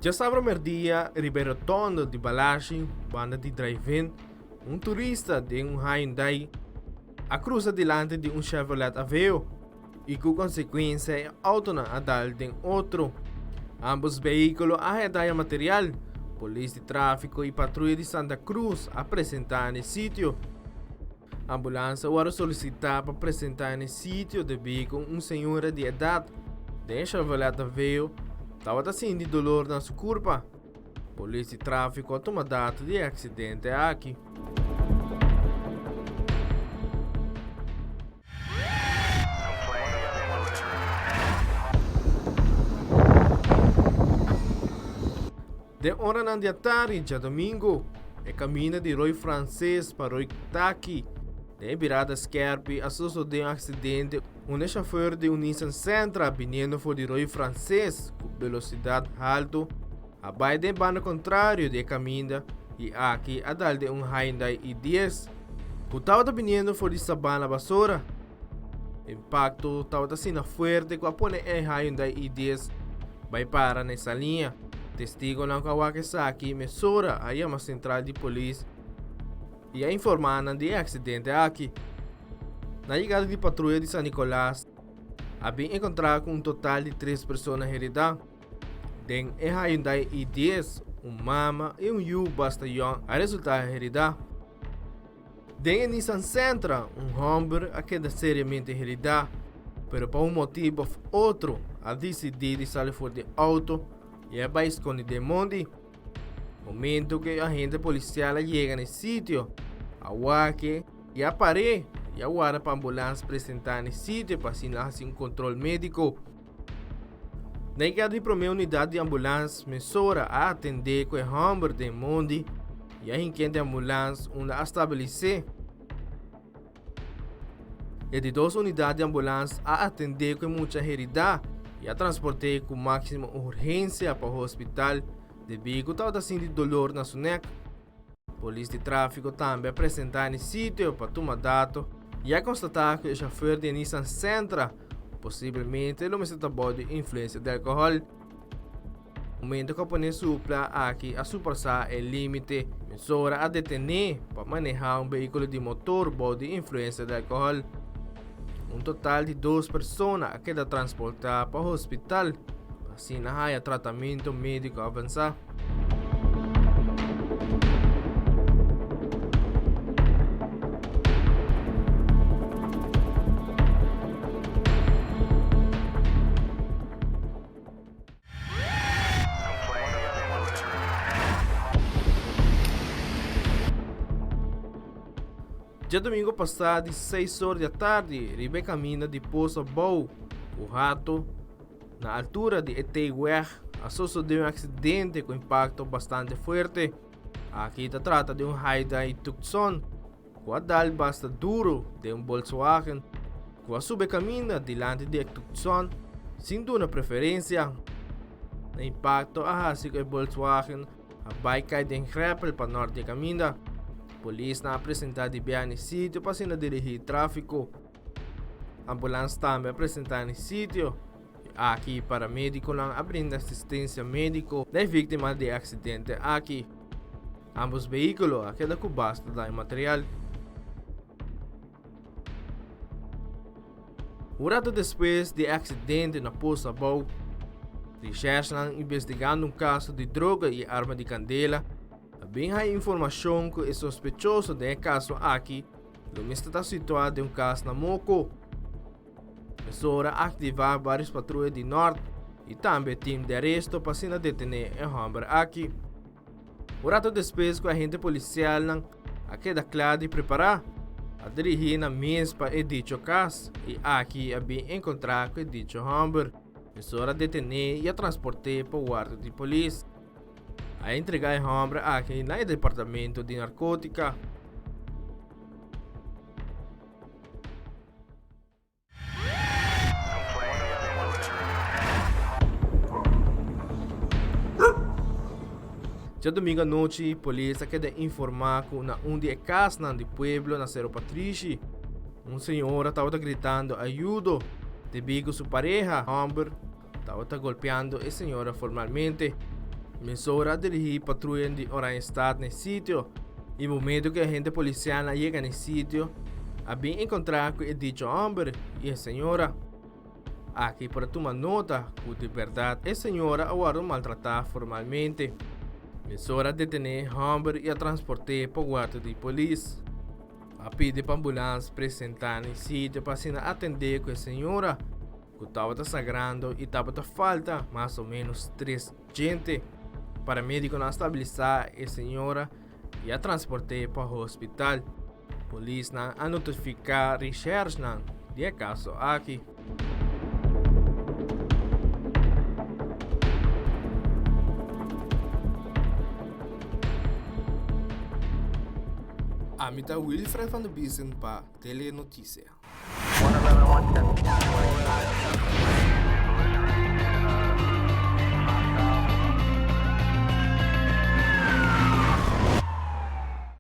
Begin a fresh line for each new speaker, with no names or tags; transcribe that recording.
Já sabe o dia, Ribeiro Tondo de Balashi, banda de drive-in, turista de Hyundai a cruza delante de Chevrolet Aveo e com consequência a auto na adal de outro. Ambos veículos arredaram material. Polícia de tráfico e patrulha de Santa Cruz apresentar no sítio. A ambulância era solicitada para apresentar no sítio devido com senhora de idade de Chevrolet Aveo estava sentindo dolor na sua curva. Polícia de tráfico toma data de acidente aqui. De hora na dia tarde, já domingo, e caminho de Rui Francês para Rui Taki. De virada esquerda, sucedeu um acidente. Chauffeur de Nissan Sentra vindo for de Rui Francês com velocidade alta. Abai de banda contrário de caminho e aqui a dal de Hyundai i10. O estava vindo for de Sabana Basura. Impacto estava sendo forte com a pone Hyundai i10 vai para nessa linha. Testigo ng Kawasaki mesura a uma central de polícia e a informando de acidente aqui. Na chegada de patrulha de San Nicolás, havia encontrado com total de 3 pessoas heridas. Den Hyundai i10, mama e Yu Bastayon a resultar herida. Den Nissan Sentra, Humber a queda seriamente herida, pero por motivo outro, a decidir de sair fora de auto e é para esconder de monte. Momento que a agente policial chega no sítio, a Wake e a Paré e a guarda para a ambulância apresentar no sítio para assinar um controle médico. Na chegada de primeira unidade de ambulância, mesura a atender com o Humber de monte e a enquete ambulância onde a estabelecer. E de 2 unidades de ambulância a atender com muita herida e a transportei com máxima urgência para o hospital devido ao estava sentindo dolor na sua neck. Polícia de tráfico também apresentar no sítio para tomar dados e a constatar que o chauffeur de Nissan Sentra possivelmente não está de influência de álcool. No momento que a polícia supla aqui a superar o limite, mesura a detener para manejar veículo de motor de influência de álcool. Total de 2 pessoas a queda transportada para o hospital, assim na tratamento médico avançado. Já domingo passado, 6 horas da tarde, Ribe caminha de Poço Bou, o rato, na altura de Eteguer, sucedeu um acidente com impacto bastante forte. Aqui se trata de Hyundai Tucson, com a dal basta duro de Volkswagen, com a subcaminha delante de Tucson, sem duna preferência. No impacto, a hasi com o Volkswagen, a bike cai de Greppel para norte de caminha. Polícia na apresentar de biar no sítio para se dirigir tráfico. Ambulância também apresentar no sítio. Aqui para médico lang abrindo assistência médico da vítima de acidente aqui. Ambos veículos aqui da basta da material. Um rato depois de acidente na Poça Bou, recherche investigando caso de droga e arma de candela. Bem a informação que é suspeitoso de caso aqui, o está situado em caso na Moco. Mesura ativar várias patrulhas de norte e também time de arresto para se detener em Humber aqui. O rato depois que a agente policial aqui da claro preparar a dirigir na mesa para dito caso e aqui a bem encontrar com dito Humber. Mesura detener e a transportar para o guarda de polícia. A entregar o homem aqui no departamento de narcótica. Já domingo à noite, a polícia quer informar que na de casa do pueblo na Cerro Patrici, senhora estava gritando ajuda devido a sua pareja, Humber, estava golpeando a senhora formalmente. Missoura dirigir patrulha de Orange State no sítio. E no momento que a gente policial chega no sítio, a bem encontrar com o dito homem e a senhora. Aqui para tomar nota que de verdade a senhora agora maltratar formalmente. Missoura detener homem e a transportar para o guarda de polícia. A pedir para a ambulância apresentar no sítio para se atender com a senhora, que estava sangrando e estava falta mais ou menos 3 gente. Para o médico não estabilizar a senhora e a transportar para o hospital. Polícia a notificar recherche de caso aqui. Amita Wilfred van de Biesen para Telenotícia.
111, 110.